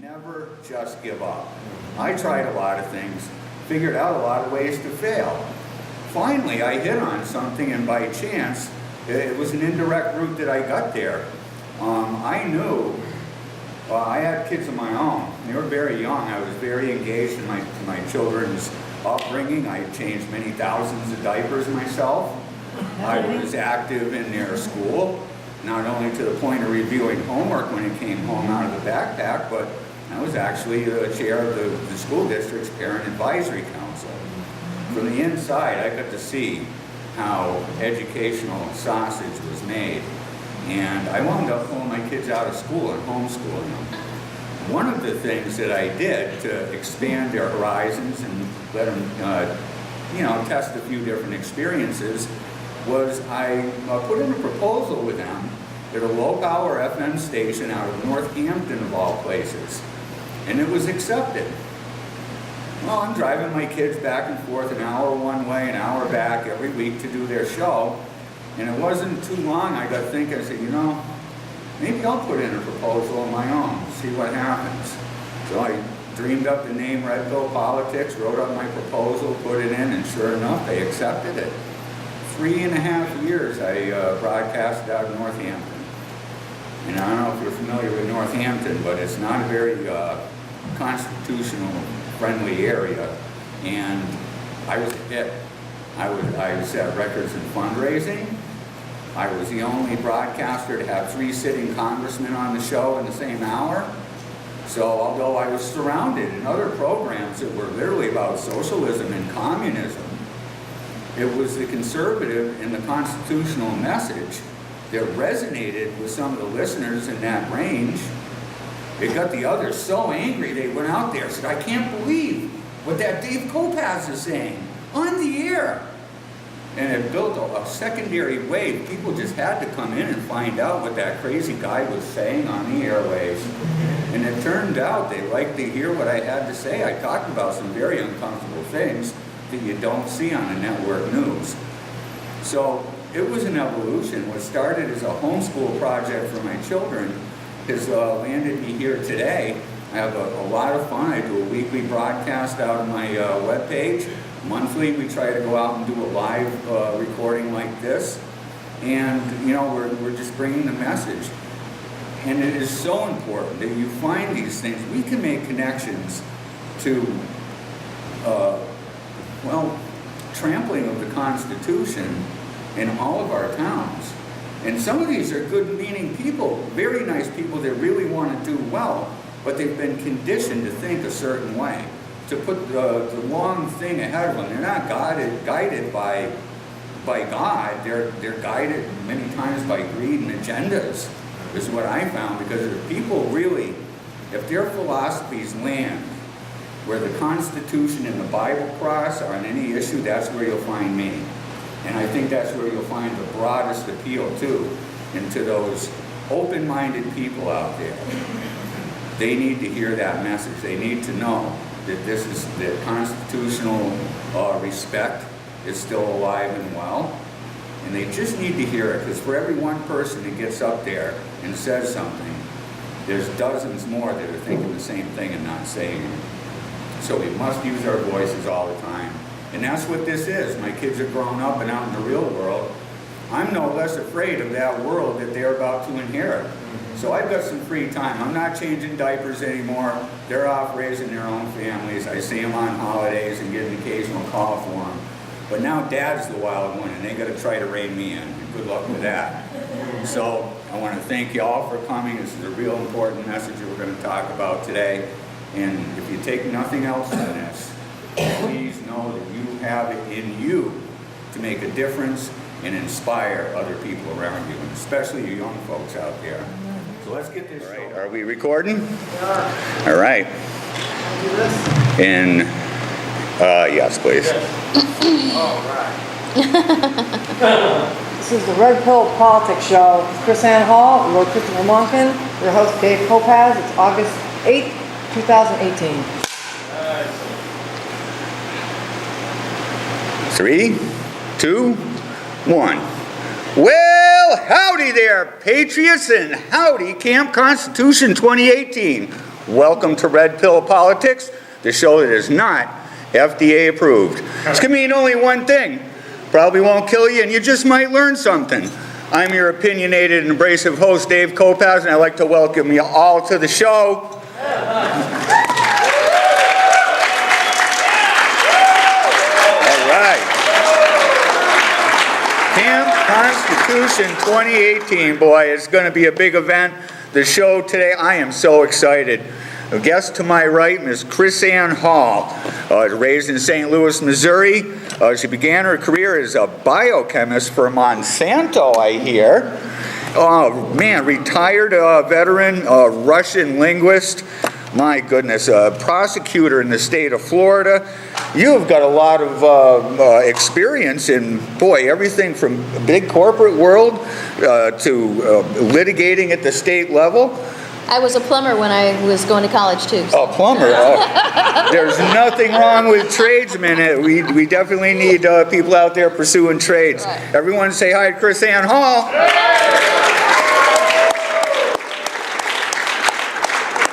never just give up. I tried a lot of things, figured out a lot of ways to fail. Finally, I hit on something, and by chance, it was an indirect route that I got there. I knew, I had kids of my own. They were very young. I was very engaged in my children's upbringing. I changed many thousands of diapers myself. I was active in their school, not only to the point of reviewing homework when it came home out of the backpack, but I was actually the chair of the school district's parent advisory council. From the inside, I got to see how educational sausage was made. And I wound up pulling my kids out of school and homeschooling them. One of the things that I did to expand their horizons and let them, test a few different experiences was I put in a proposal with them at a low-power FM station out of Northampton, of all places. And it was accepted. Well, I'm driving my kids back and forth an hour one way, an hour back every week to do their show. And it wasn't too long, I got thinking, I said, maybe I'll put in a proposal of my own, see what happens. So I dreamed up the name Red Pill Politics, wrote up my proposal, put it in, and sure enough, they accepted it. 3.5 years I broadcasted out of Northampton. And I don't know if you're familiar with Northampton, but it's not a very constitutional friendly area. And I was a hit. I set records in fundraising. I was the only broadcaster to have 3 sitting congressmen on the show in the same hour. So although I was surrounded in other programs that were literally about socialism and communism, it was the conservative and the constitutional message that resonated with some of the listeners in that range. It got the others so angry they went out there and said, I can't believe what that Dave Kopacz is saying on the air. And it built a secondary wave. People just had to come in and find out what that crazy guy was saying on the airwaves. And it turned out they liked to hear what I had to say. I talked about some very uncomfortable things that you don't see on the network news. So it was an evolution. What started as a homeschool project for my children has landed me here today. I have a lot of fun. I do a weekly broadcast out on my webpage. Monthly, we try to go out and do a live recording like this. And, we're just bringing the message. And it is so important that you find these things. We can make connections to, trampling of the Constitution in all of our towns. And some of these are good-meaning people, very nice people that really want to do well, but they've been conditioned to think a certain way, to put the wrong thing ahead of them. They're not guided by God. They're guided many times by greed and agendas, is what I found. Because if people really, if their philosophies land where the Constitution and the Bible cross on any issue, that's where you'll find me. And I think that's where you'll find the broadest appeal too, and to those open-minded people out there. They need to hear that message. They need to know that that constitutional respect is still alive and well. And they just need to hear it, because for every one person that gets up there and says something, there's dozens more that are thinking the same thing and not saying it. So we must use our voices all the time. And that's what this is. My kids are grown up and out in the real world. I'm no less afraid of that world that they're about to inherit. So I've got some free time. I'm not changing diapers anymore. They're off raising their own families. I see them on holidays and get an occasional call for them. But now Dad's the wild one, and they got to try to rein me in. Good luck with that. So I want to thank you all for coming. This is a real important message that we're going to talk about today. And if you take nothing else from this, please know that you have it in you to make a difference and inspire other people around you, and especially you young folks out there. So let's get this right. Are we recording? Yeah. All right. Do this? And yes, please. All right. This is the Red Pill Politics Show. It's KrisAnne Hall, Road 50 in Monckton. Your host, Dave Kopacz. It's August 8th, 2018. 3, 2, 1. Well, howdy there, Patriots, and howdy, Camp Constitution 2018. Welcome to Red Pill Politics, the show that is not FDA approved. This can mean only one thing. Probably won't kill you, and you just might learn something. I'm your opinionated and abrasive host, Dave Kopacz, and I'd like to welcome you all to the show. Camp Constitution 2018, boy, it's going to be a big event. The show today, I am so excited. A guest to my right, Ms. KrisAnne Hall, raised in St. Louis, Missouri. She began her career as a biochemist for Monsanto, I hear. Oh, man, retired veteran, Russian linguist. My goodness, a prosecutor in the state of Florida. You've got a lot of experience in, boy, everything from big corporate world to litigating at the state level. I was a plumber when I was going to college, too. So. A plumber? Oh. There's nothing wrong with tradesmen. We definitely need people out there pursuing trades. Right. Everyone say hi to KrisAnne Hall.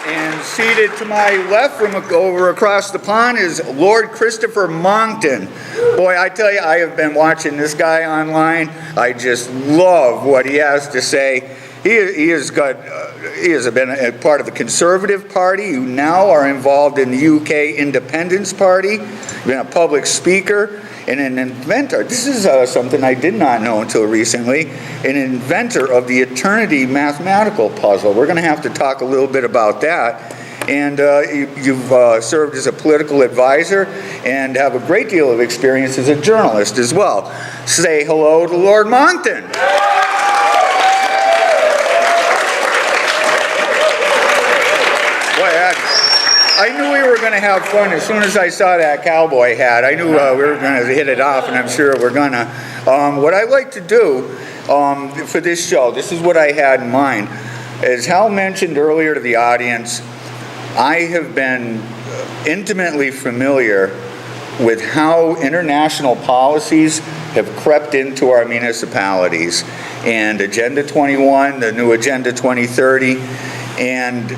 And seated to my left from over across the pond is Lord Christopher Monckton. Boy, I tell you, I have been watching this guy online. I just love what he has to say. He has been a part of the Conservative Party, who now are involved in the UK Independence Party, been a public speaker, and an inventor. This is something I did not know until recently, an inventor of the eternity mathematical puzzle. We're going to have to talk a little bit about that. And you've served as a political advisor and have a great deal of experience as a journalist as well. Say hello to Lord Monckton. I knew we were going to have fun as soon as I saw that cowboy hat. I knew we were going to hit it off, and I'm sure we're going to. What I like to do for this show, this is what I had in mind. As Hal mentioned earlier to the audience, I have been intimately familiar with how international policies have crept into our municipalities. And Agenda 21, the new Agenda 2030, and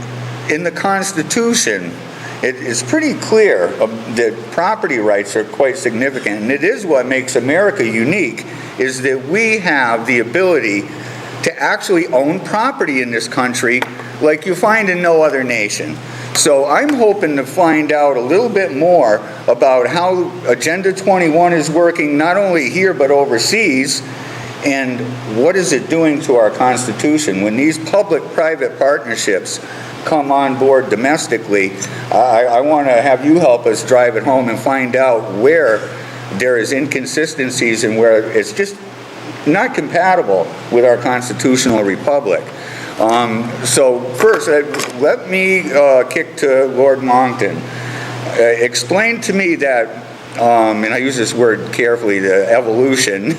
in the Constitution, it is pretty clear that property rights are quite significant, and it is what makes America unique, is that we have the ability to actually own property in this country like you find in no other nation. So I'm hoping to find out a little bit more about how Agenda 21 is working not only here but overseas, and what is it doing to our Constitution. When these public-private partnerships come on board domestically, I want to have you help us drive it home and find out where there is inconsistencies and where it's just not compatible with our constitutional republic. So first, let me kick to Lord Monckton. Explain to me that, and I use this word carefully, the evolution.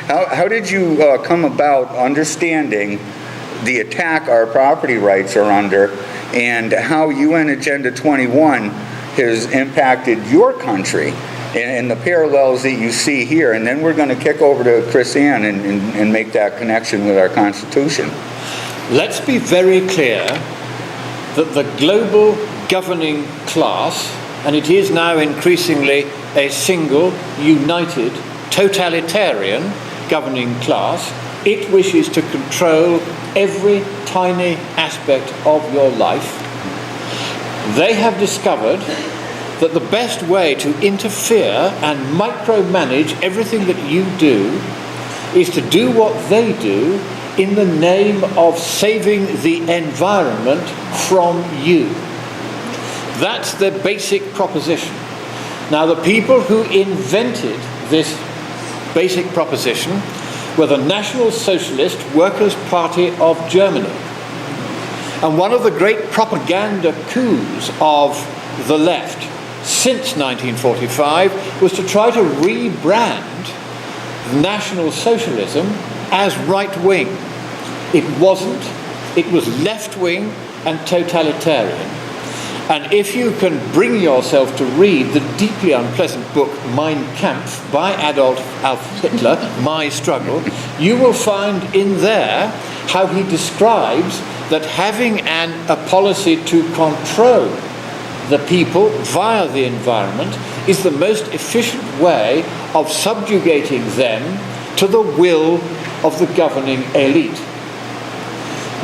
How did you come about understanding the attack our property rights are under, and how UN Agenda 21 has impacted your country and the parallels that you see here? And then we're going to kick over to KrisAnne and make that connection with our Constitution. Let's be very clear that the global governing class, and it is now increasingly a single, united, totalitarian governing class, it wishes to control every tiny aspect of your life. They have discovered that the best way to interfere and micromanage everything that you do is to do what they do in the name of saving the environment from you. That's the basic proposition. Now, the people who invented this basic proposition were the National Socialist Workers' Party of Germany. And one of the great propaganda coups of the left since 1945 was to try to rebrand National Socialism as right-wing. It wasn't. It was left-wing and totalitarian. And if you can bring yourself to read the deeply unpleasant book Mein Kampf by Adolf Hitler, My Struggle, you will find in there how he describes that having a policy to control the people via the environment is the most efficient way of subjugating them to the will of the governing elite.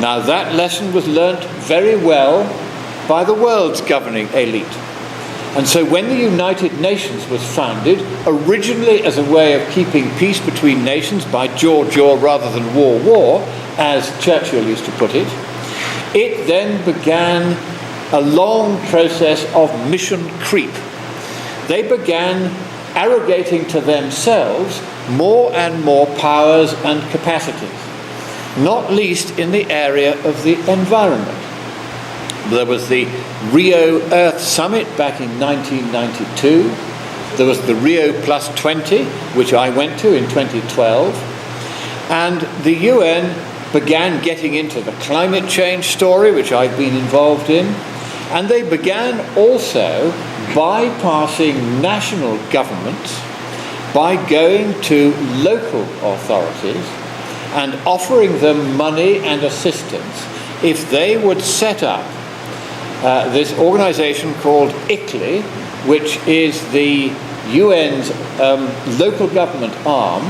Now that lesson was learnt very well by the world's governing elite. And so when the United Nations was founded, originally as a way of keeping peace between nations by jaw rather than war, as Churchill used to put it, it then began a long process of mission creep. They began arrogating to themselves more and more powers and capacities, not least in the area of the environment. There was the Rio Earth Summit back in 1992. There was the Rio Plus 20, which I went to in 2012. And the UN began getting into the climate change story, which I've been involved in. And they began also bypassing national governments by going to local authorities and offering them money and assistance if they would set up this organization called ICLEI, which is the UN's local government arm.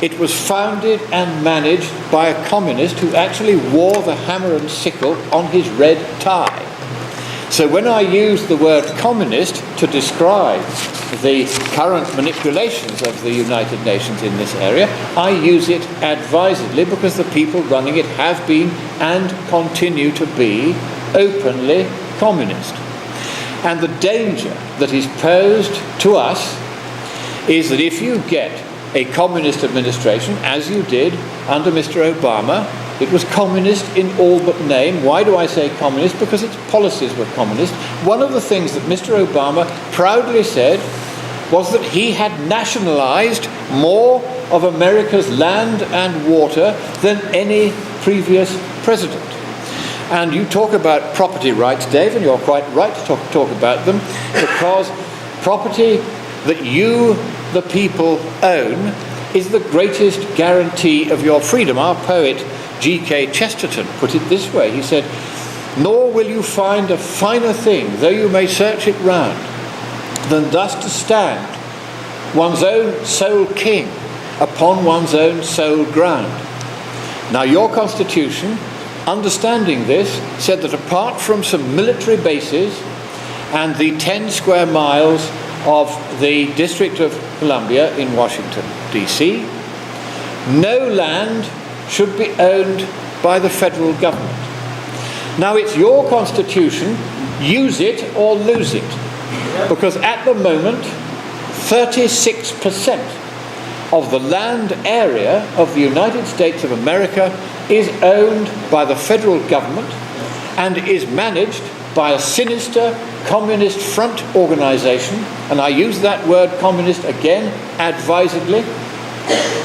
It was founded and managed by a communist who actually wore the hammer and sickle on his red tie. So when I use the word communist to describe the current manipulations of the United Nations in this area, I use it advisedly because the people running it have been and continue to be openly communist. And the danger that is posed to us is that if you get a communist administration, as you did under Mr. Obama, it was communist in all but name. Why do I say communist? Because its policies were communist. One of the things that Mr. Obama proudly said was that he had nationalized more of America's land and water than any previous president. And you talk about property rights, Dave, and you're quite right to talk about them, because property that you, the people, own is the greatest guarantee of your freedom. Our poet, G.K. Chesterton, put it this way. He said, "Nor will you find a finer thing, though you may search it round, than thus to stand, one's own sole king, upon one's own sole ground." Now your constitution, understanding this, said that apart from some military bases and the 10 square miles of the District of Columbia in Washington, D.C., no land should be owned by the federal government. Now it's your constitution, use it or lose it, because at the moment 36% of the land area of the United States of America is owned by the federal government and is managed by a sinister communist front organization, and I use that word communist again advisedly,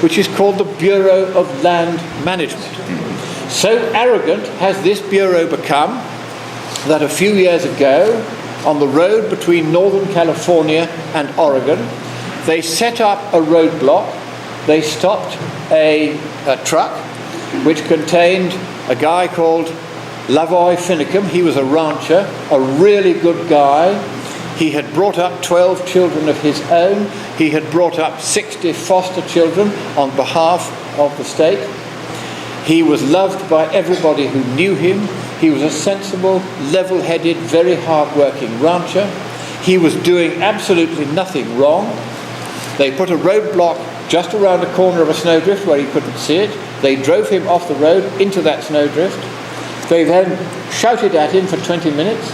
which is called the Bureau of Land Management. So arrogant has this bureau become that a few years ago, on the road between Northern California and Oregon, they set up a roadblock. They stopped a truck which contained a guy called Lavoy Finicum. He was a rancher, a really good guy. He had brought up 12 children of his own. He had brought up 60 foster children on behalf of the state. He was loved by everybody who knew him. He was a sensible, level-headed, very hard-working rancher. He was doing absolutely nothing wrong. They put a roadblock just around the corner of a snowdrift where he couldn't see it. They drove him off the road into that snowdrift. They then shouted at him for 20 minutes.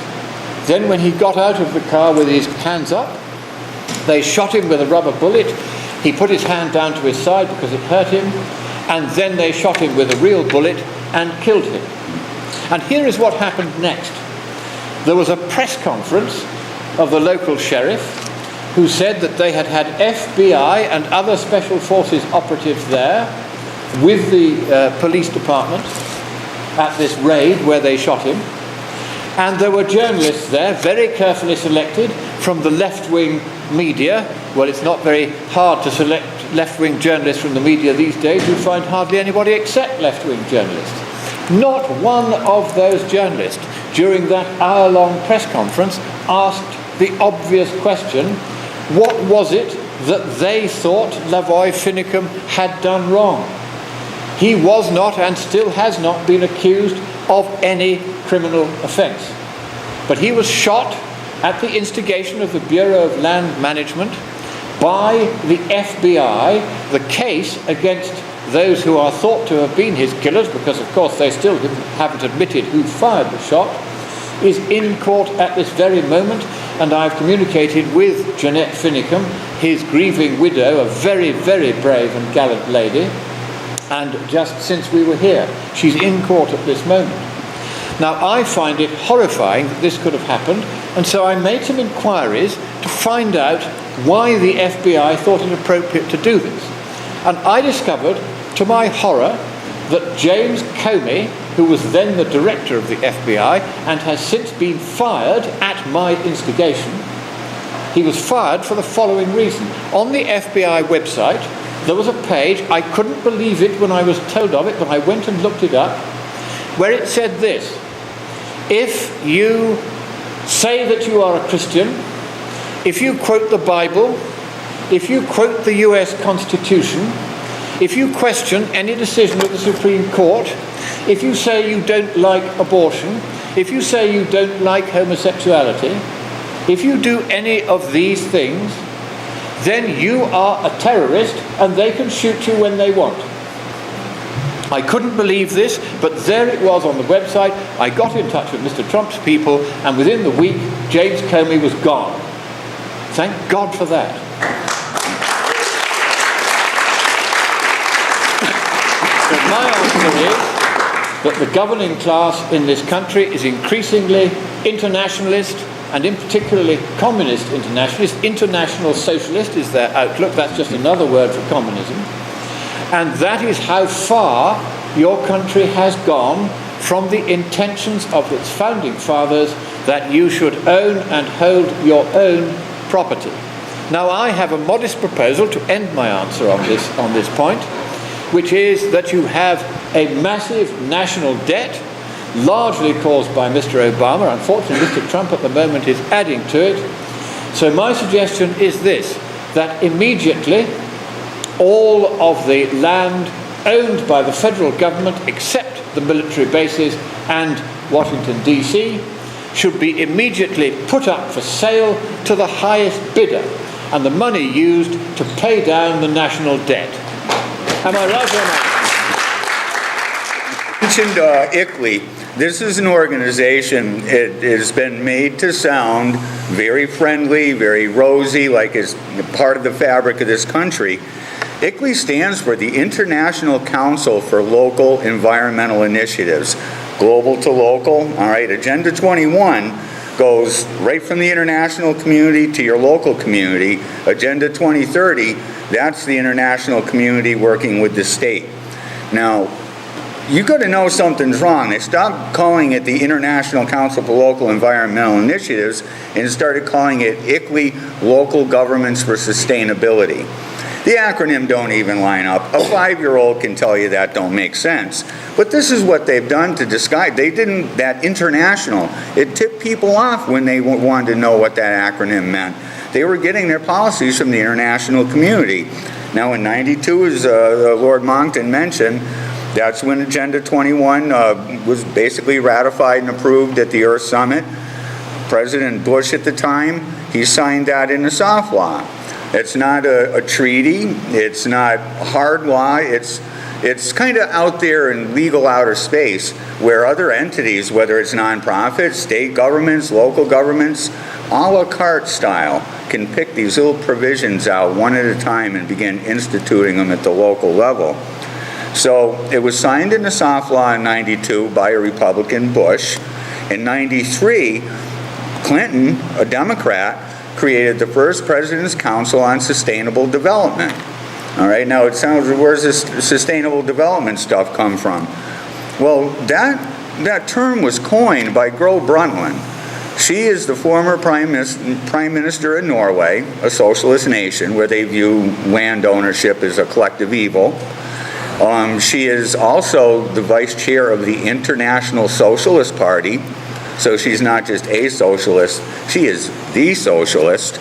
Then when he got out of the car with his hands up, they shot him with a rubber bullet. He put his hand down to his side because it hurt him. And then they shot him with a real bullet and killed him. And here is what happened next. There was a press conference of the local sheriff who said that they had had FBI and other special forces operatives there with the police department at this raid where they shot him. And there were journalists there, very carefully selected from the left-wing media. Well, it's not very hard to select left-wing journalists from the media these days. You find hardly anybody except left-wing journalists. Not one of those journalists during that hour-long press conference asked the obvious question, what was it that they thought Lavoie Finicum had done wrong? He was not and still has not been accused of any criminal offence. But he was shot at the instigation of the Bureau of Land Management by the FBI. The case against those who are thought to have been his killers, because of course they still haven't admitted who fired the shot, is in court at this very moment, and I've communicated with Jeanette Finicum, his grieving widow, a very, very brave and gallant lady, and just since we were here, she's in court at this moment. Now, I find it horrifying that this could have happened, and so I made some inquiries to find out why the FBI thought it appropriate to do this. And I discovered, to my horror, that James Comey, who was then the director of the FBI and has since been fired at my instigation, he was fired for the following reason. On the FBI website, there was a page, I couldn't believe it when I was told of it, but I went and looked it up, where it said this: if you say that you are a Christian, if you quote the Bible, if you quote the US Constitution, if you question any decision of the Supreme Court, if you say you don't like abortion, if you say you don't like homosexuality, if you do any of these things, then you are a terrorist and they can shoot you when they want. I couldn't believe this, but there it was on the website. I got in touch with Mr. Trump's people, and within the week, James Comey was gone. Thank God for that. So my answer is that the governing class in this country is increasingly internationalist, and in particularly communist internationalist. International socialist is their outlook. That's just another word for communism. And that is how far your country has gone from the intentions of its founding fathers that you should own and hold your own property. Now, I have a modest proposal to end my answer on this point, which is that you have a massive national debt, largely caused by Mr. Obama. Unfortunately, Mr. Trump at the moment is adding to it. So my suggestion is this, that immediately all of the land owned by the federal government, except the military bases and Washington, D.C., should be immediately put up for sale to the highest bidder, and the money used to pay down the national debt. Am I right or not? Mentioned ICLEI. This is an organization, it has been made to sound very friendly, very rosy, like it's part of the fabric of this country. ICLEI stands for the International Council for Local Environmental Initiatives. Global to local, all right, Agenda 21 goes right from the international community to your local community. Agenda 2030, that's the international community working with the state. Now, you got to know something's wrong. They stopped calling it the International Council for Local Environmental Initiatives and started calling it ICLEI, Local Governments for Sustainability. The acronym don't even line up. A 5-year-old can tell you that don't make sense. But this is what they've done to disguise. They didn't, that international, it tipped people off when they wanted to know what that acronym meant. They were getting their policies from the international community. Now in '92, as Lord Monckton mentioned, that's when Agenda 21 was basically ratified and approved at the Earth Summit. President Bush at the time, he signed that into soft law. It's not a treaty, it's not hard law, it's kind of out there in legal outer space where other entities, whether it's nonprofits, state governments, local governments, a la carte style, can pick these little provisions out one at a time and begin instituting them at the local level. So it was signed into soft law in '92 by a Republican Bush. In '93, Clinton, a Democrat, created the first President's Council on Sustainable Development. All right, now it sounds, where's this sustainable development stuff come from? Well, that term was coined by Gro Brundtland. She is the former Prime Minister in Norway, a socialist nation where they view land ownership as a collective evil. She is also the vice chair of the International Socialist Party. So she's not just a socialist, she is the socialist.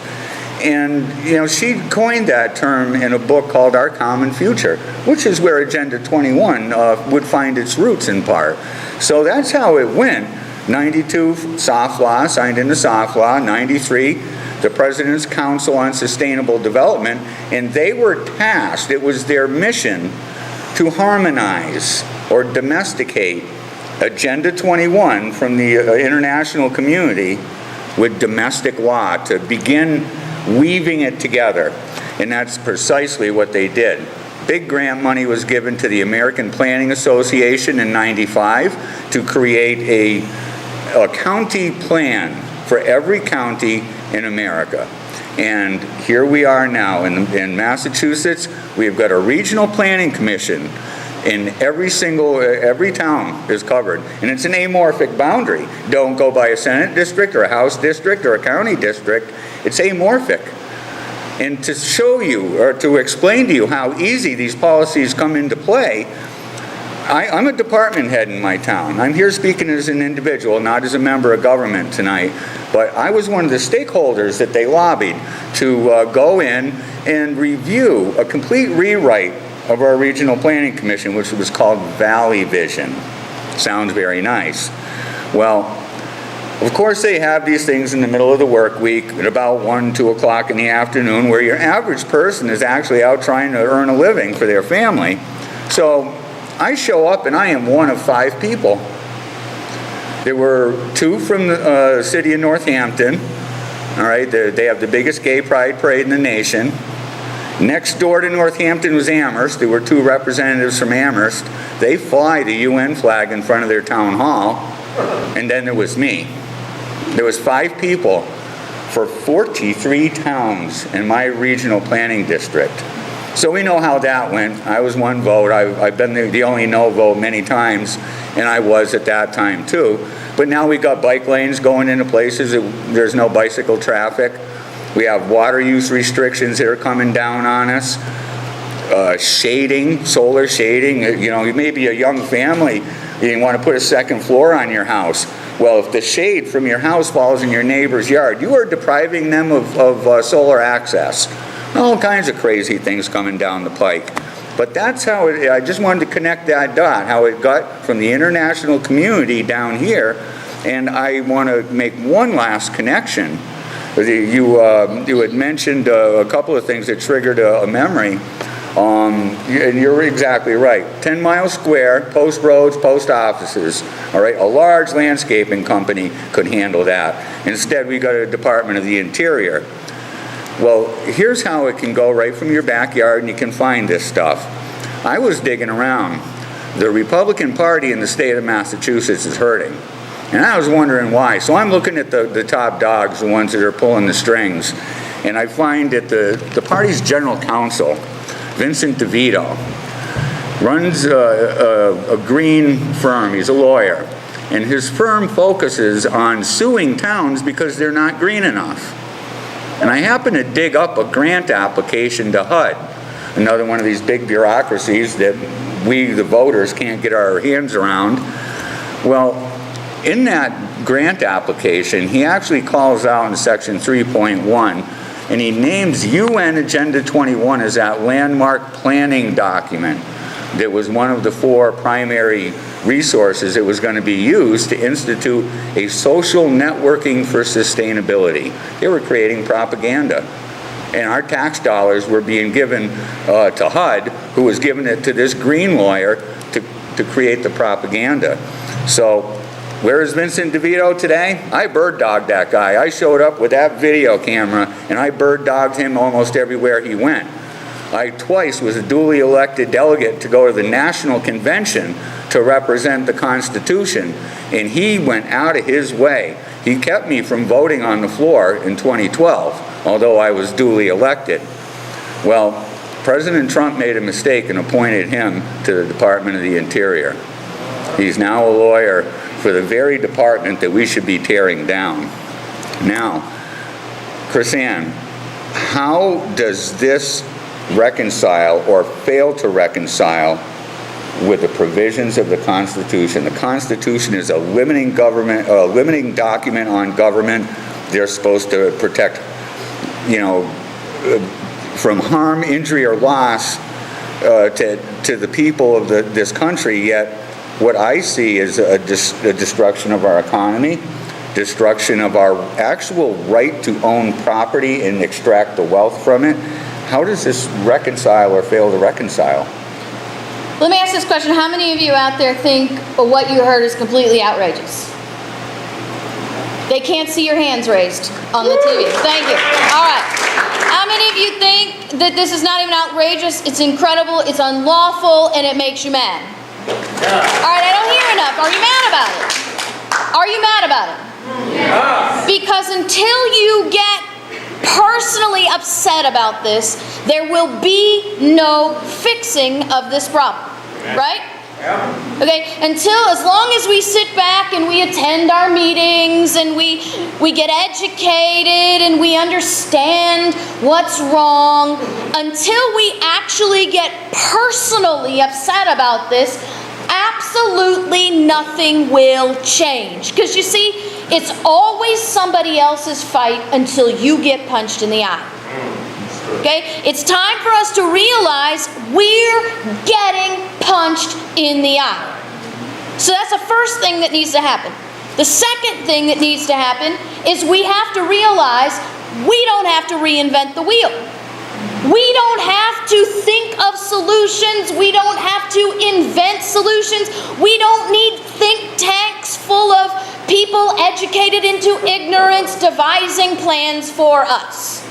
And, she coined that term in a book called Our Common Future, which is where Agenda 21 would find its roots in part. So that's how it went. 92, soft law, signed into soft law. 93, the President's Council on Sustainable Development, and they were tasked, it was their mission to harmonize or domesticate Agenda 21 from the international community with domestic law, to begin weaving it together. And that's precisely what they did. Big grant money was given to the American Planning Association in 95 to create a county plan for every county in America. And here we are now in Massachusetts. We've got a regional planning commission in every town is covered. And it's an amorphic boundary. Don't go by a Senate district or a House district or a county district. It's amorphic. And to show you or to explain to you how easy these policies come into play, I'm a department head in my town. I'm here speaking as an individual, not as a member of government tonight. But I was one of the stakeholders that they lobbied to go in and review a complete rewrite of our Regional Planning Commission, which was called Valley Vision. Sounds very nice. Well, of course they have these things in the middle of the work week at about 1, 2 o'clock in the afternoon, where your average person is actually out trying to earn a living for their family. So I show up and I am one of 5 people. There were 2 from the city of Northampton. All right, they have the biggest gay pride parade in the nation. Next door to Northampton was Amherst. There were 2 representatives from Amherst. They fly the UN flag in front of their town hall. And then there was me. There was 5 people for 43 towns in my regional planning district. So we know how that went. I was 1 vote. I've been the only no vote many times, and I was at that time too. But now we got bike lanes going into places that there's no bicycle traffic. We have water use restrictions that are coming down on us. Shading, solar shading. You may be a young family, you want to put a second floor on your house. Well, if the shade from your house falls in your neighbor's yard, you are depriving them of solar access. All kinds of crazy things coming down the pike. But that's how I just wanted to connect that dot, how it got from the international community down here. And I want to make one last connection. You had mentioned a couple of things that triggered a memory. And you're exactly right. 10 Mile Square, post roads, post offices. All right, a large landscaping company could handle that. Instead, we got a Department of the Interior. Well, here's how it can go right from your backyard, and you can find this stuff. I was digging around. The Republican Party in the state of Massachusetts is hurting. And I was wondering why. So I'm looking at the top dogs, the ones that are pulling the strings. And I find that the party's general counsel, Vincent DeVito, runs a green firm. He's a lawyer. And his firm focuses on suing towns because they're not green enough. And I happened to dig up a grant application to HUD, another one of these big bureaucracies that we, the voters, can't get our hands around. Well, in that grant application, he actually calls out in section 3.1, and he names UN Agenda 21 as that landmark planning document that was one of the 4 primary resources that was going to be used to institute a social networking for sustainability. They were creating propaganda. And our tax dollars were being given to HUD, who was giving it to this green lawyer to create the propaganda. So where is Vincent DeVito today? I bird dogged that guy. I showed up with that video camera, and I bird dogged him almost everywhere he went. I twice was a duly elected delegate to go to the National Convention to represent the Constitution, and he went out of his way. He kept me from voting on the floor in 2012, although I was duly elected. Well, President Trump made a mistake and appointed him to the Department of the Interior. He's now a lawyer for the very department that we should be tearing down. Now, KrisAnne, how does this reconcile or fail to reconcile with the provisions of the Constitution. The Constitution is a limiting document on government. They're supposed to protect, from harm, injury, or loss to the people of this country. Yet, what I see is a destruction of our economy, destruction of our actual right to own property and extract the wealth from it. How does this reconcile or fail to reconcile? Let me ask this question. How many of you out there think what you heard is completely outrageous? They can't see your hands raised on the TV. Thank you. All right. How many of you think that this is not even outrageous? It's incredible, it's unlawful, and it makes you mad? Yeah. All right, I don't hear enough. Are you mad about it? Are you mad about it? Yeah. Because until you get personally upset about this, there will be no fixing of this problem. Right? Yeah. Okay, as long as we sit back and we attend our meetings and we get educated and we understand what's wrong, until we actually get personally upset about this, absolutely nothing will change. Because you see, it's always somebody else's fight until you get punched in the eye. Okay? It's time for us to realize we're getting punched in the eye. So that's the first thing that needs to happen. The second thing that needs to happen is we have to realize we don't have to reinvent the wheel. We don't have to think of solutions. We don't have to invent solutions. We don't need think tanks full of people educated into ignorance devising plans for us.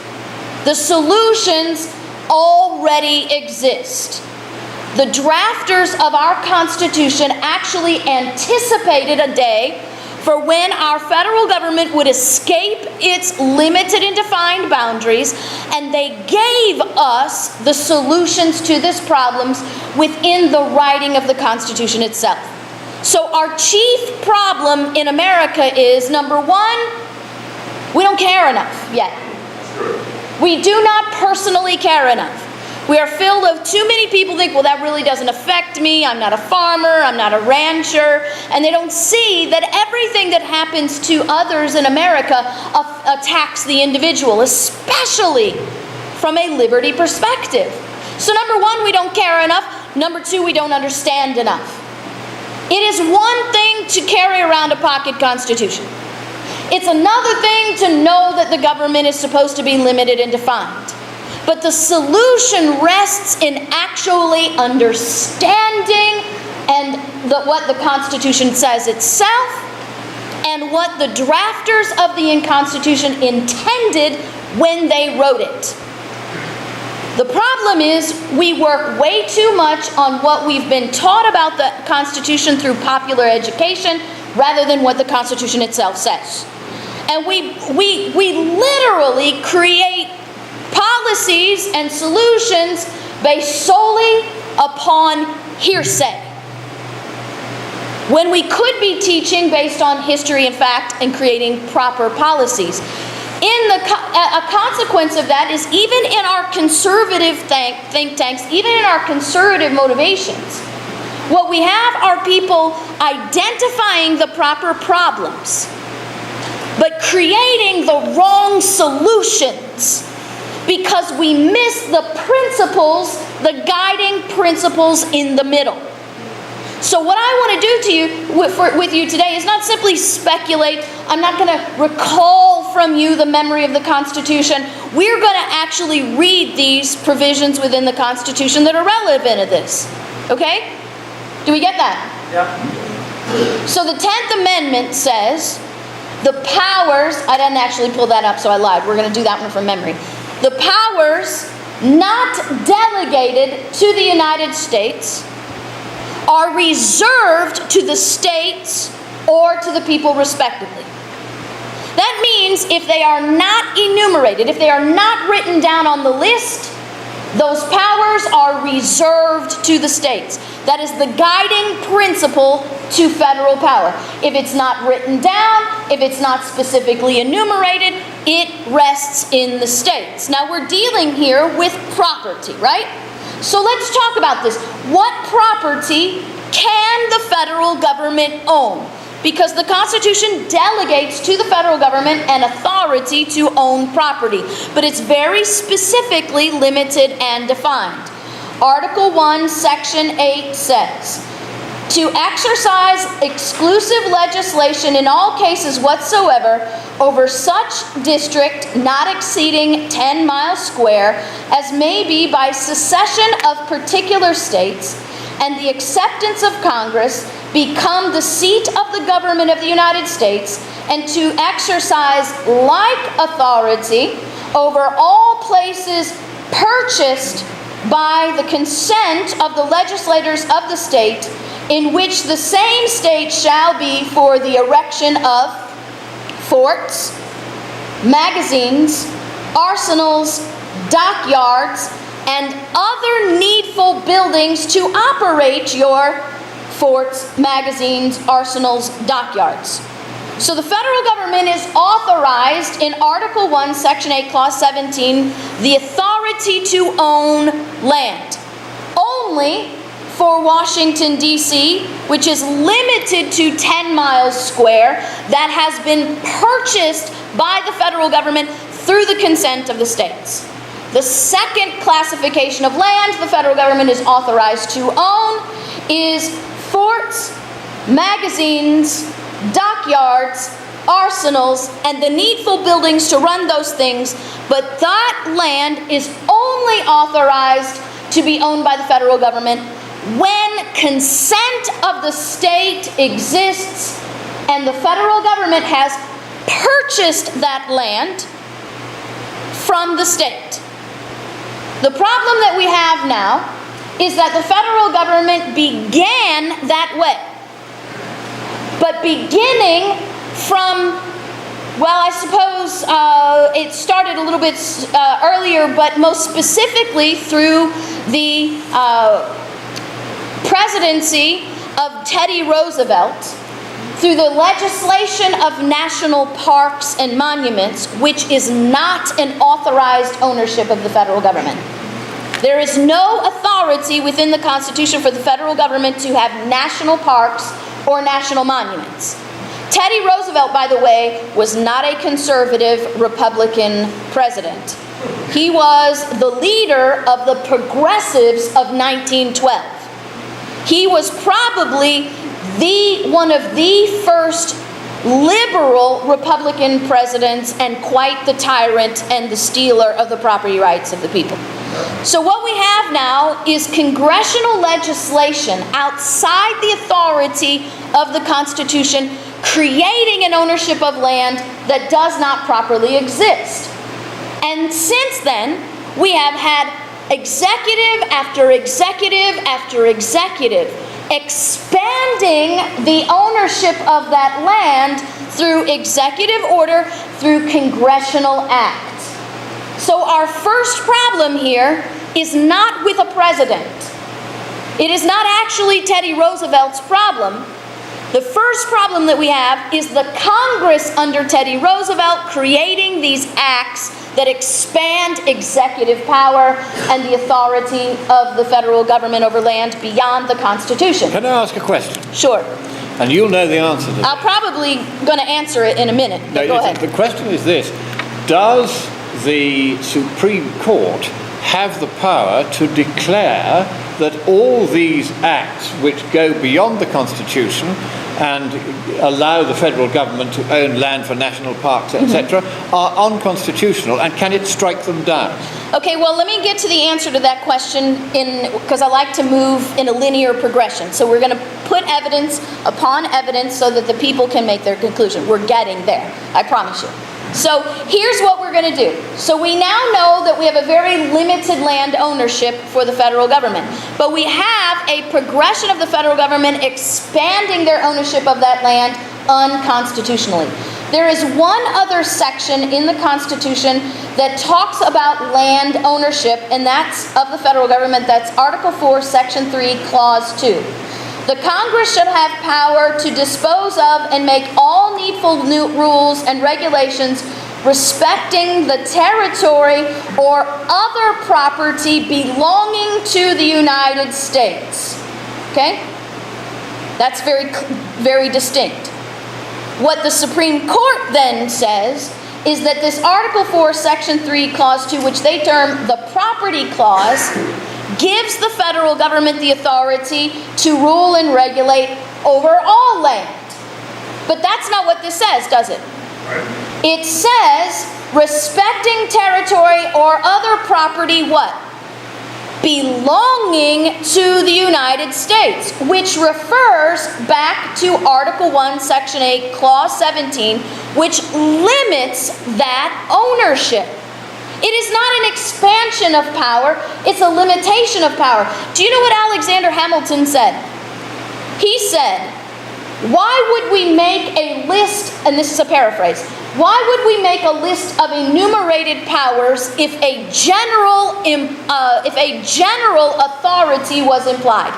The solutions already exist. The drafters of our Constitution actually anticipated a day for when our federal government would escape its limited and defined boundaries, and they gave us the solutions to these problems within the writing of the Constitution itself. So our chief problem in America is, number one, we don't care enough yet. We do not personally care enough. We are filled with too many people think, well, that really doesn't affect me. I'm not a farmer. I'm not a rancher. And they don't see that everything that happens to others in America attacks the individual, especially from a liberty perspective. So number one, we don't care enough. Number two, we don't understand enough. It is one thing to carry around a pocket constitution. It's another thing to know that the government is supposed to be limited and defined. But the solution rests in actually understanding what the Constitution says itself and what the drafters of the Constitution intended when they wrote it. The problem is we work way too much on what we've been taught about the Constitution through popular education rather than what the Constitution itself says. And we literally create policies and solutions based solely upon hearsay, when we could be teaching based on history and fact and creating proper policies. A consequence of that is even in our conservative think tanks, even in our conservative motivations, what we have are people identifying the proper problems, but creating the wrong solutions because we miss the principles, the guiding principles in the middle. So what I want to do to you with you today is not simply speculate. I'm not going to recall from you the memory of the Constitution. We're going to actually read these provisions within the Constitution that are relevant to this. Okay? Do we get that? Yeah. So the 10th Amendment says the powers, I didn't actually pull that up, so I lied. We're going to do that one from memory. The powers not delegated to the United States are reserved to the states or to the people respectively. That means if they are not enumerated, if they are not written down on the list, those powers are reserved to the states. That is the guiding principle to federal power. If it's not written down, if it's not specifically enumerated, it rests in the states. Now we're dealing here with property, right? So let's talk about this. What property can the federal government own? Because the Constitution delegates to the federal government an authority to own property, but it's very specifically limited and defined. Article 1, Section 8 says, to exercise exclusive legislation in all cases whatsoever over such district not exceeding 10 miles square as may be by secession of particular states and the acceptance of Congress become the seat of the government of the United States, and to exercise like authority over all places purchased by the consent of the legislators of the state, in which the same state shall be for the erection of forts, magazines, arsenals, dockyards, and other needful buildings to operate your forts, magazines, arsenals, dockyards. So the federal government is authorized in Article 1, Section 8, Clause 17, the authority to own land. Only for Washington, D.C., which is limited to 10 miles square, that has been purchased by the federal government through the consent of the states. The second classification of land the federal government is authorized to own is forts, magazines, dockyards, arsenals, and the needful buildings to run those things, but that land is only authorized to be owned by the federal government when consent of the state exists and the federal government has purchased that land from the state. The problem that we have now is that the federal government began that way. But beginning from, well, I suppose it started a little bit earlier, but most specifically through the presidency of Teddy Roosevelt, through the legislation of national parks and monuments, which is not an authorized ownership of the federal government. There is no authority within the Constitution for the federal government to have national parks or national monuments. Teddy Roosevelt, by the way, was not a conservative Republican president. He was the leader of the progressives of 1912. He was probably one of the first liberal Republican presidents, and quite the tyrant and the stealer of the property rights of the people. So what we have now is congressional legislation outside the authority of the Constitution, creating an ownership of land that does not properly exist. And since then, we have had executive after executive after executive expanding the ownership of that land through executive order, through congressional act. So our first problem here is not with a president. It is not actually Teddy Roosevelt's problem. The first problem that we have is the Congress under Teddy Roosevelt creating these acts that expand executive power and the authority of the federal government over land beyond the Constitution. Can I ask a question? Sure. And you'll know the answer to this. I'm probably going to answer it in a minute, but go ahead. The question is this: does the Supreme Court have the power to declare that all these acts which go beyond the Constitution and allow the federal government to own land for national parks, etc., are unconstitutional, and can it strike them down? Okay, well, let me get to the answer to that question because I like to move in a linear progression. So we're going to put evidence upon evidence so that the people can make their conclusion. We're getting there, I promise you. So here's what we're going to do. So we now know that we have a very limited land ownership for the federal government, but we have a progression of the federal government expanding their ownership of that land unconstitutionally. There is one other section in the Constitution that talks about land ownership, and that's of the federal government. That's Article 4, Section 3, Clause 2. The Congress shall have power to dispose of and make all needful new rules and regulations respecting the territory or other property belonging to the United States. Okay? That's very distinct. What the Supreme Court then says is that this Article 4, Section 3, Clause 2, which they term the Property Clause, gives the federal government the authority to rule and regulate over all land. But that's not what this says, does it? It says, respecting territory or other property, what? Belonging to the United States, which refers back to Article 1, Section 8, Clause 17, which limits that ownership. It is not an expansion of power, it's a limitation of power. Do you know what Alexander Hamilton said? He said, why would we make a list, and this is a paraphrase, why would we make a list of enumerated powers if a general authority was implied?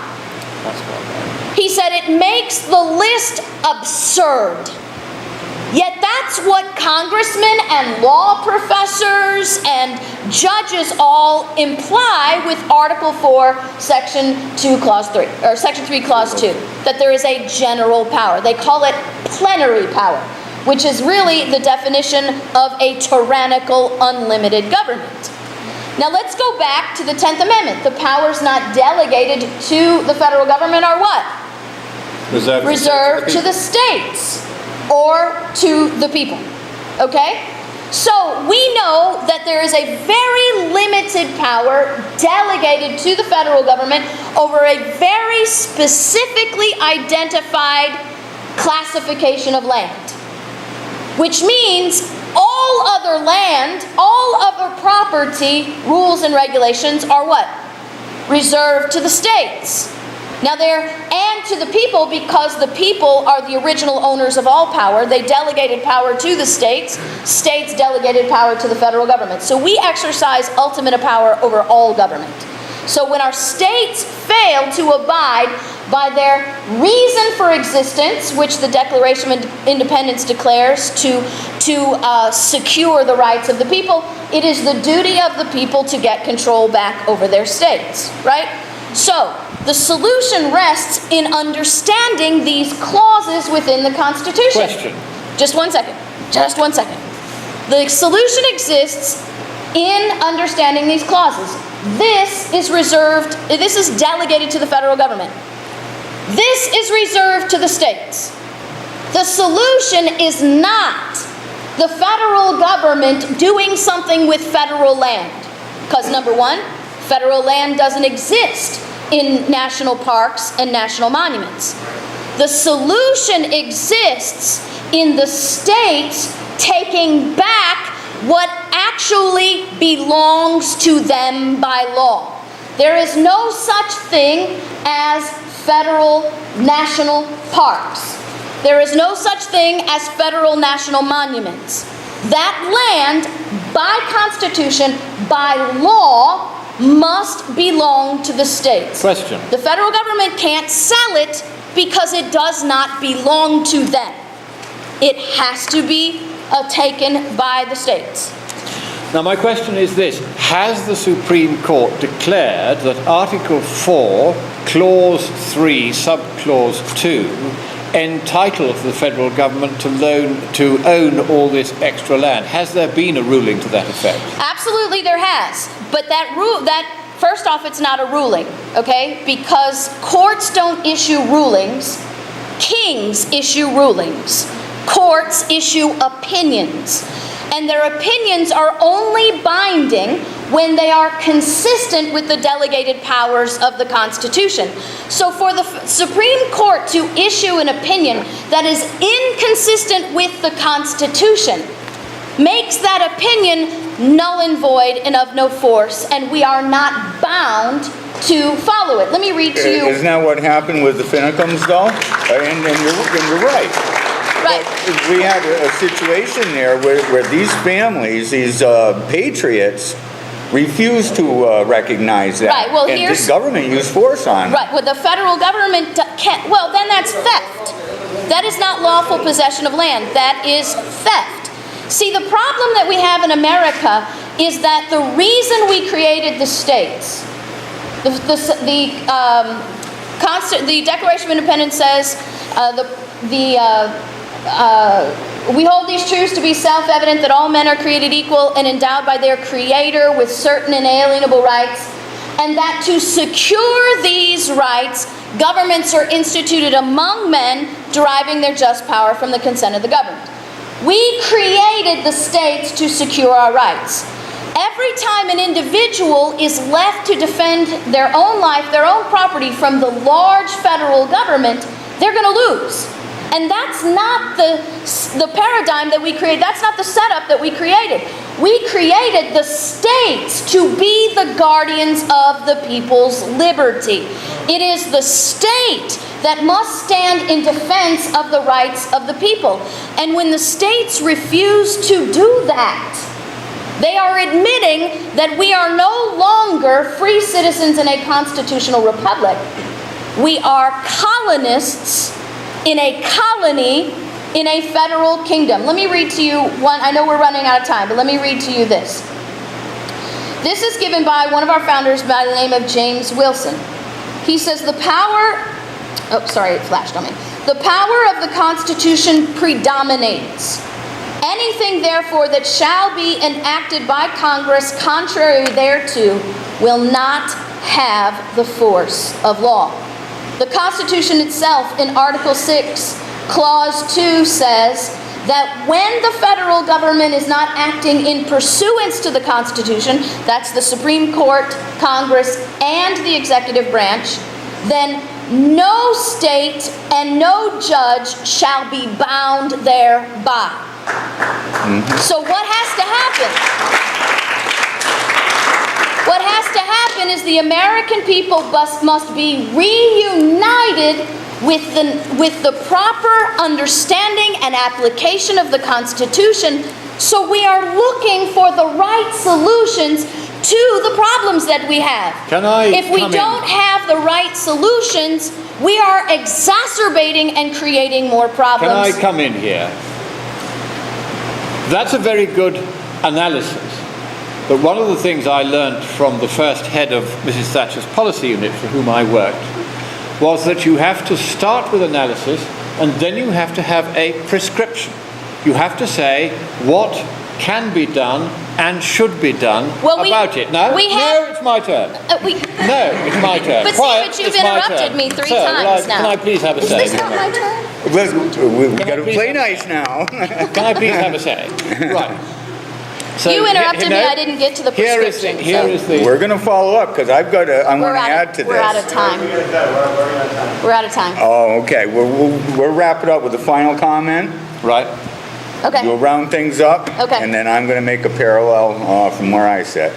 He said it makes the list absurd. Yet that's what congressmen and law professors and judges all imply with Article 4, Section 2, Clause 3, or Section 3, Clause 2, that there is a general power. They call it plenary power, which is really the definition of a tyrannical, unlimited government. Now let's go back to the 10th Amendment. The powers not delegated to the federal government are what? Reserved to the states. Or to the people. Okay? So we know that there is a very limited power delegated to the federal government over a very specifically identified classification of land. Which means all other land, all other property, rules and regulations are what? Reserved to the states. Now and to the people, because the people are the original owners of all power. They delegated power to the states. States delegated power to the federal government. So we exercise ultimate power over all government. So when our states fail to abide by their reason for existence, which the Declaration of Independence declares to secure the rights of the people, it is the duty of the people to get control back over their states, right? So the solution rests in understanding these clauses within the Constitution. Question. Just one second. The solution exists in understanding these clauses. This is delegated to the federal government. This is reserved to the states. The solution is not the federal government doing something with federal land. Because number one, federal land doesn't exist in national parks and national monuments. The solution exists in the states taking back what actually belongs to them by law. There is no such thing as federal national parks. There is no such thing as federal national monuments. That land, by Constitution, by law, must belong to the states. Question. The federal government can't sell it because it does not belong to them. It has to be taken by the states. Now my question is this. Has the Supreme Court declared that Article 4, Clause 3, Subclause 2 entitles the federal government to own all this extra land? Has there been a ruling to that effect? Absolutely there has. But that first off, it's not a ruling, okay? Because courts don't issue rulings. Kings issue rulings. Courts issue opinions. And their opinions are only binding when they are consistent with the delegated powers of the Constitution. So for the Supreme Court to issue an opinion that is inconsistent with the Constitution makes that opinion null and void and of no force, and we are not bound to follow it. Let me read to you. Isn't that what happened with the Finicums, though? And you're right. Right. But we had a situation there where these families, these patriots, refused to recognize that. Right, well, and here's... the government used force on them. Right, well, the federal government can't... Well, then that's theft. That is not lawful possession of land. That is theft. See, the problem that we have in America is that the reason we created the states, the Declaration of Independence says we hold these truths to be self-evident that all men are created equal and endowed by their Creator with certain inalienable rights, and that to secure these rights, governments are instituted among men, deriving their just power from the consent of the governed. We created the states to secure our rights. Every time an individual is left to defend their own life, their own property from the large federal government, they're going to lose. And that's not the paradigm that we created. That's not the setup that we created. We created the states to be the guardians of the people's liberty. It is the state that must stand in defense of the rights of the people. And when the states refuse to do that, they are admitting that we are no longer free citizens in a constitutional republic. We are colonists in a colony in a federal kingdom. Let me read to you one. I know we're running out of time, but let me read to you this. This is given by one of our founders by the name of James Wilson. He says, the power of the Constitution predominates. Anything, therefore, that shall be enacted by Congress contrary thereto will not have the force of law. The Constitution itself, in Article 6, Clause 2, says that when the federal government is not acting in pursuance to the Constitution, that's the Supreme Court, Congress, and the executive branch, then no state and no judge shall be bound thereby. So what has to happen? What has to happen is the American people must be reunited with the proper understanding and application of the Constitution. So we are looking for the right solutions to the problems that we have. If we don't have the right solutions, we are exacerbating and creating more problems. Can I come in here? That's a very good analysis. But one of the things I learned from the first head of Mrs. Thatcher's policy unit, for whom I worked, was that you have to start with analysis and then you have to have a prescription. You have to say what can be done and should be done about it. No, it's my turn. No, it's my turn. But you've interrupted me three times now. Can I please have a say? Is this not my turn? We've got to play nice now. Can I please have a say? Right. So you interrupted me. I didn't get to the prescription. We're going to follow up because I want to add to this. We're out of time. We're out of time. Oh, okay. We'll wrap it up with a final comment. Right. Okay. We'll round things up. Okay. And then I'm going to make a parallel from where I sit.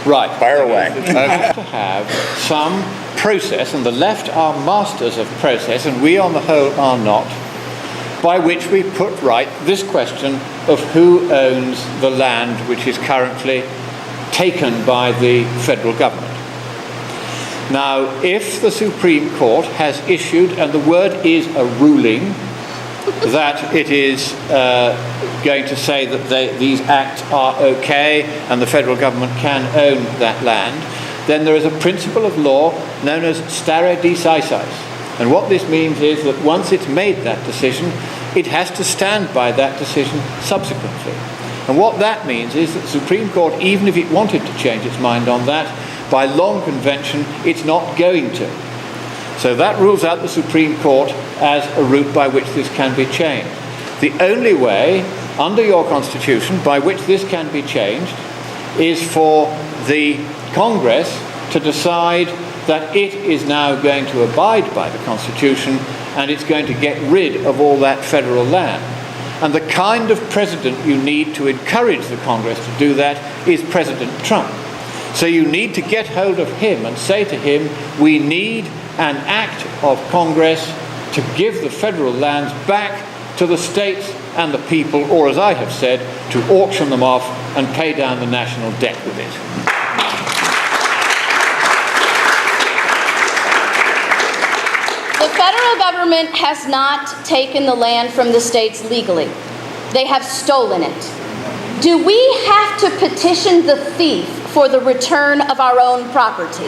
Right. Fire away. To have some process, and the left are masters of process, and we on the whole are not, by which we put right this question of who owns the land which is currently taken by the federal government. Now, if the Supreme Court has issued, and the word is a ruling, that it is going to say that these acts are okay and the federal government can own that land, then there is a principle of law known as stare decisis. And what this means is that once it's made that decision, it has to stand by that decision subsequently. And what that means is that the Supreme Court, even if it wanted to change its mind on that, by long convention, it's not going to. So that rules out the Supreme Court as a route by which this can be changed. The only way, under your Constitution, by which this can be changed is for the Congress to decide that it is now going to abide by the Constitution and it's going to get rid of all that federal land. And the kind of president you need to encourage the Congress to do that is President Trump. So you need to get hold of him and say to him, we need an act of Congress to give the federal lands back to the states and the people, or as I have said, to auction them off and pay down the national debt with it. The federal government has not taken the land from the states legally. They have stolen it. Do we have to petition the thief for the return of our own property?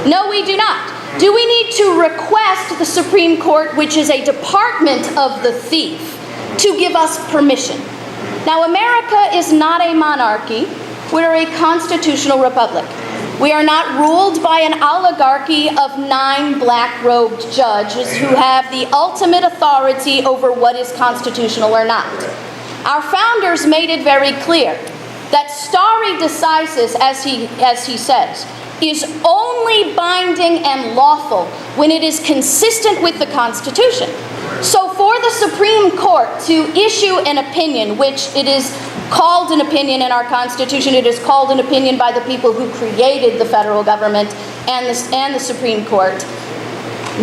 No, we do not. Do we need to request the Supreme Court, which is a department of the thief, to give us permission? Now, America is not a monarchy. We're a constitutional republic. We are not ruled by an oligarchy of 9 black-robed judges who have the ultimate authority over what is constitutional or not. Our founders made it very clear that stare decisis, as he says, is only binding and lawful when it is consistent with the Constitution. So for the Supreme Court to issue an opinion, which it is called an opinion in our Constitution, it is called an opinion by the people who created the federal government and the Supreme Court,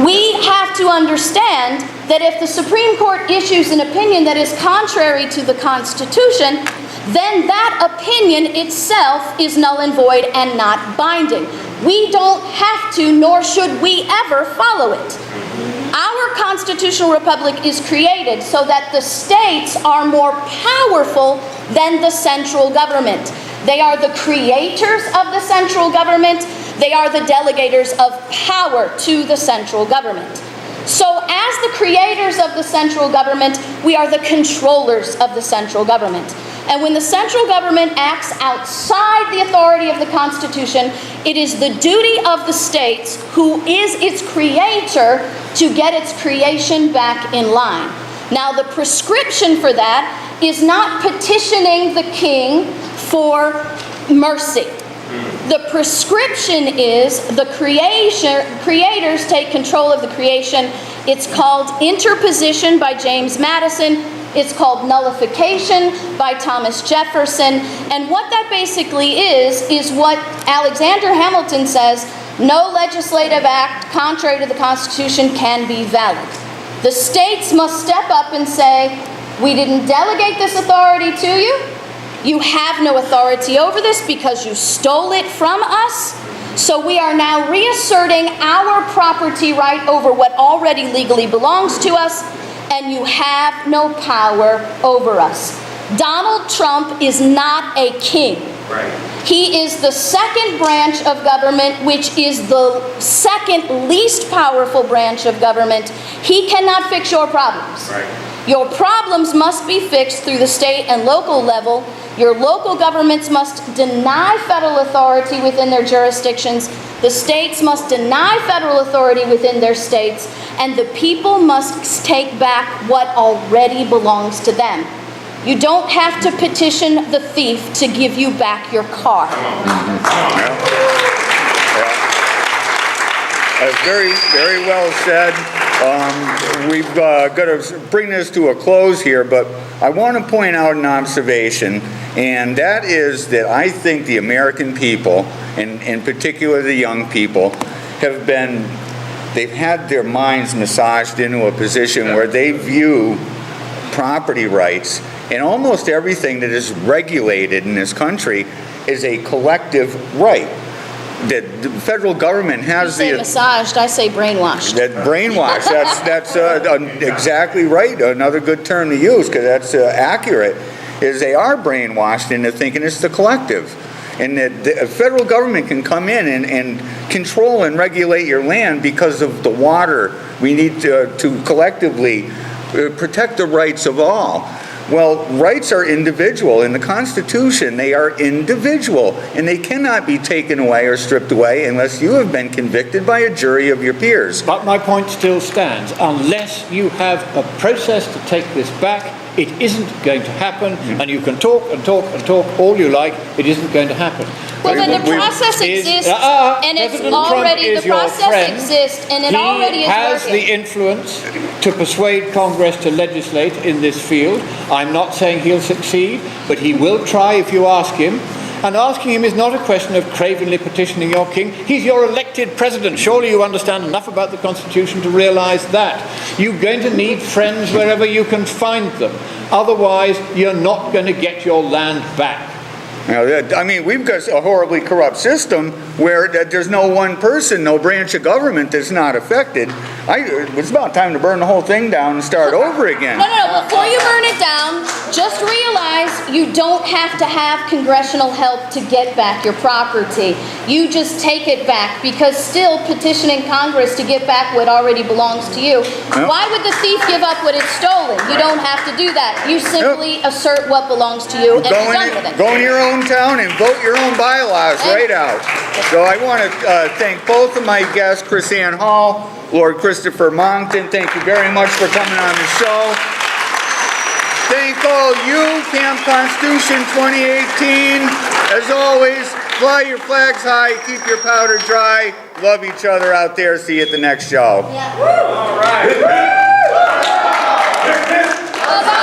we have to understand that if the Supreme Court issues an opinion that is contrary to the Constitution, then that opinion itself is null and void and not binding. We don't have to, nor should we ever follow it. Our constitutional republic is created so that the states are more powerful than the central government. They are the creators of the central government. They are the delegators of power to the central government. So as the creators of the central government, we are the controllers of the central government. And when the central government acts outside the authority of the Constitution, it is the duty of the states, who is its creator, to get its creation back in line. Now, the prescription for that is not petitioning the king for mercy. The prescription is the creators take control of the creation. It's called interposition by James Madison. It's called nullification by Thomas Jefferson. And what that basically is what Alexander Hamilton says: no legislative act contrary to the Constitution can be valid. The states must step up and say, we didn't delegate this authority to you. You have no authority over this because you stole it from us. So we are now reasserting our property right over what already legally belongs to us, and you have no power over us. Donald Trump is not a king. Right. He is the second branch of government, which is the second least powerful branch of government. He cannot fix your problems. Right. Your problems must be fixed through the state and local level. Your local governments must deny federal authority within their jurisdictions. The states must deny federal authority within their states. And the people must take back what already belongs to them. You don't have to petition the thief to give you back your car. Very, very well said. We've got to bring this to a close here, but I want to point out an observation, and that is that I think the American people, and in particular the young people, they've had their minds massaged into a position where they view property rights and almost everything that is regulated in this country is a collective right. That the federal government has You say massaged, I say brainwashed. That brainwashed. That's exactly right. Another good term to use, because that's accurate. Is they are brainwashed into thinking it's the collective, and that the federal government can come in and control and regulate your land because of the water. We need to collectively protect the rights of all. Well, rights are individual. In the Constitution, they are individual, and they cannot be taken away or stripped away unless you have been convicted by a jury of your peers. But my point still stands. Unless you have a process to take this back, it isn't going to happen. And you can talk and talk and talk all you like, it isn't going to happen. Well, then the process exists, and it's already, the process exists, and it already is working. He has the influence to persuade Congress to legislate in this field. I'm not saying he'll succeed, but he will try if you ask him. And asking him is not a question of cravenly petitioning your king. He's your elected president. Surely you understand enough about the Constitution to realize that. You're going to need friends wherever you can find them. Otherwise, you're not going to get your land back. Now, I mean, we've got a horribly corrupt system, where there's no one person, no branch of government that's not affected. It's about time to burn the whole thing down and start over again. No. Before you burn it down, just realize you don't have to have congressional help to get back your property. You just take it back, because still petitioning Congress to get back what already belongs to you. Yep. Why would the thief give up what it's stolen? You don't have to do that. You simply assert what belongs to you and be done with it. Go in your own town and vote your own bylaws right out. So I want to thank both of my guests, KrisAnne Hall, Lord Christopher Monckton. Thank you very much for coming on the show. Thank all you, Camp Constitution 2018. As always, fly your flags high, keep your powder dry, love each other out there. See you at the next show. Yeah. All right. Bye-bye.